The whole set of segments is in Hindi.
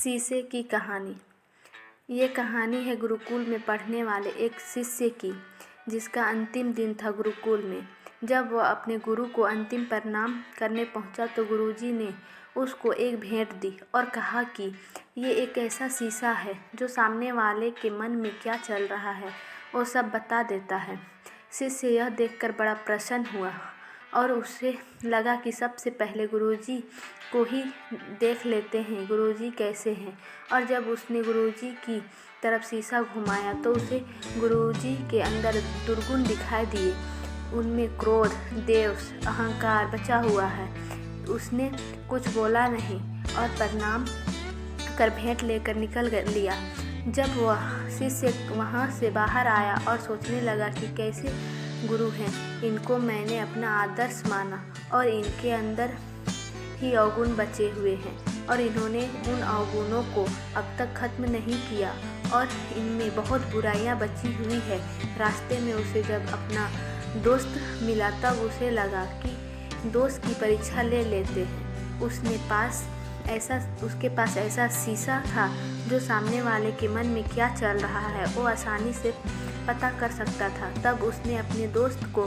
शीशे की कहानी। ये कहानी है गुरुकुल में पढ़ने वाले एक शिष्य की, जिसका अंतिम दिन था गुरुकुल में। जब वह अपने गुरु को अंतिम प्रणाम करने पहुंचा तो गुरुजी ने उसको एक भेंट दी और कहा कि ये एक ऐसा शीशा है जो सामने वाले के मन में क्या चल रहा है वो सब बता देता है। शिष्य यह देखकर बड़ा प्रसन्न हुआ और उसे लगा कि सबसे पहले गुरुजी को ही देख लेते हैं गुरुजी कैसे हैं। और जब उसने गुरुजी की तरफ शीशा घुमाया तो उसे गुरुजी के अंदर दुर्गुण दिखाई दिए। उनमें क्रोध, देव, अहंकार बचा हुआ है। उसने कुछ बोला नहीं और प्रणाम कर भेंट लेकर निकल लिया। जब वह शिष्य वहाँ से बाहर आया और सोचने लगा कि कैसे गुरु हैं, इनको मैंने अपना आदर्श माना और इनके अंदर ही अवगुण बचे हुए हैं और इन्होंने उन अवगुणों को अब तक खत्म नहीं किया और इनमें बहुत बुराइयां बची हुई है। रास्ते में उसे जब अपना दोस्त मिला तब उसे लगा कि दोस्त की परीक्षा ले लेते हैं। उसके पास ऐसा शीशा था जो सामने वाले के मन में क्या चल रहा है वो आसानी से पता कर सकता था। तब उसने अपने दोस्त को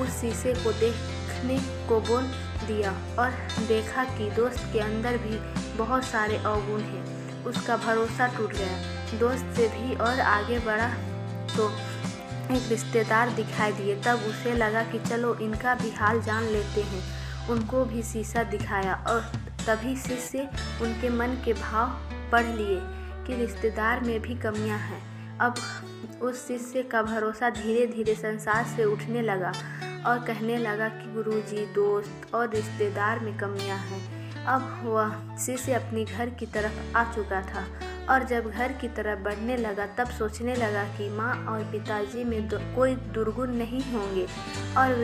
उस शीशे को देखने को बोल दिया और देखा कि दोस्त के अंदर भी बहुत सारे अवगुण हैं। उसका भरोसा टूट गया। दोस्त से भी और आगे बढ़ा तो एक रिश्तेदार दिखाई दिए। तब उसे लगा कि चलो इनका भी हाल जान लेते हैं। उनको भी शीशा दिखाया और तभी शिष्य उनके मन के भाव पढ़ लिए कि रिश्तेदार में भी कमियां हैं। अब उस शिष्य का भरोसा धीरे धीरे संसार से उठने लगा और कहने लगा कि गुरुजी, दोस्त और रिश्तेदार में कमियां हैं। अब वह शिष्य अपनी घर की तरफ आ चुका था और जब घर की तरफ बढ़ने लगा तब सोचने लगा कि माँ और पिताजी में कोई दुर्गुण नहीं होंगे और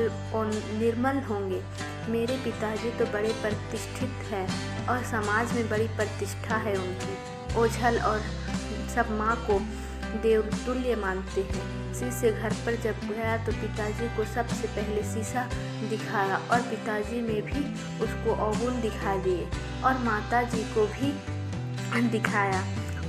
निर्मल होंगे। मेरे पिताजी तो बड़े प्रतिष्ठित हैं और समाज में बड़ी प्रतिष्ठा है उनकी। ओझल और सब माँ को देवतुल्य मानते हैं। शिष्य घर पर जब गया तो पिताजी को सबसे पहले शीशा दिखाया और पिताजी में भी उसको अवगुण दिखा दिए और माताजी को भी दिखाया,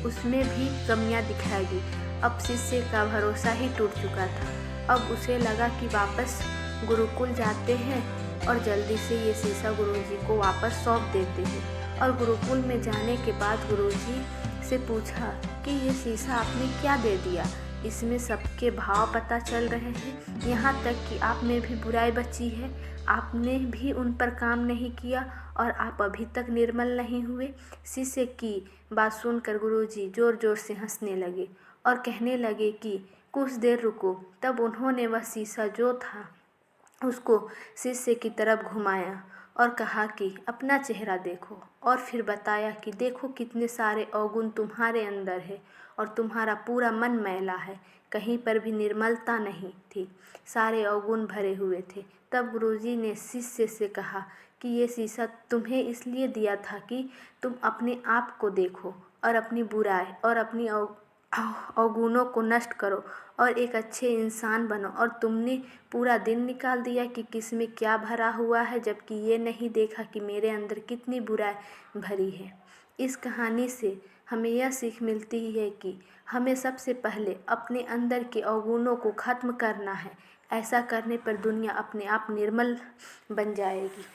उसमें भी कमियां दिखाई दी। अब शिष्य का भरोसा ही टूट चुका था। अब उसे लगा कि वापस गुरुकुल जाते हैं और जल्दी से ये शीशा गुरुजी को वापस सौंप देते हैं। और गुरुकुल में जाने के बाद गुरुजी से पूछा कि ये शीशा आपने क्या दे दिया? इसमें सबके भाव पता चल रहे हैं, यहाँ तक कि आप में भी बुराई बची है। आपने भी उन पर काम नहीं किया और आप अभी तक निर्मल नहीं हुए। शिष्य की बात सुनकर गुरुजी जोर जोर से हंसने लगे और कहने लगे कि कुछ देर रुको। तब उन्होंने वह शीशा जो था उसको शिष्य की तरफ घुमाया और कहा कि अपना चेहरा देखो और फिर बताया कि देखो कितने सारे अवगुण तुम्हारे अंदर है और तुम्हारा पूरा मन मैला है, कहीं पर भी निर्मलता नहीं थी, सारे अवगुण भरे हुए थे। तब गुरुजी ने शिष्य से कहा कि ये शीशा तुम्हें इसलिए दिया था कि तुम अपने आप को देखो और अपनी बुराई और अपनी अवगुणों को नष्ट करो और एक अच्छे इंसान बनो। और तुमने पूरा दिन निकाल दिया कि किस में क्या भरा हुआ है, जबकि ये नहीं देखा कि मेरे अंदर कितनी बुराई भरी है। इस कहानी से हमें यह सीख मिलती है कि हमें सबसे पहले अपने अंदर के अवगुणों को खत्म करना है। ऐसा करने पर दुनिया अपने आप निर्मल बन जाएगी।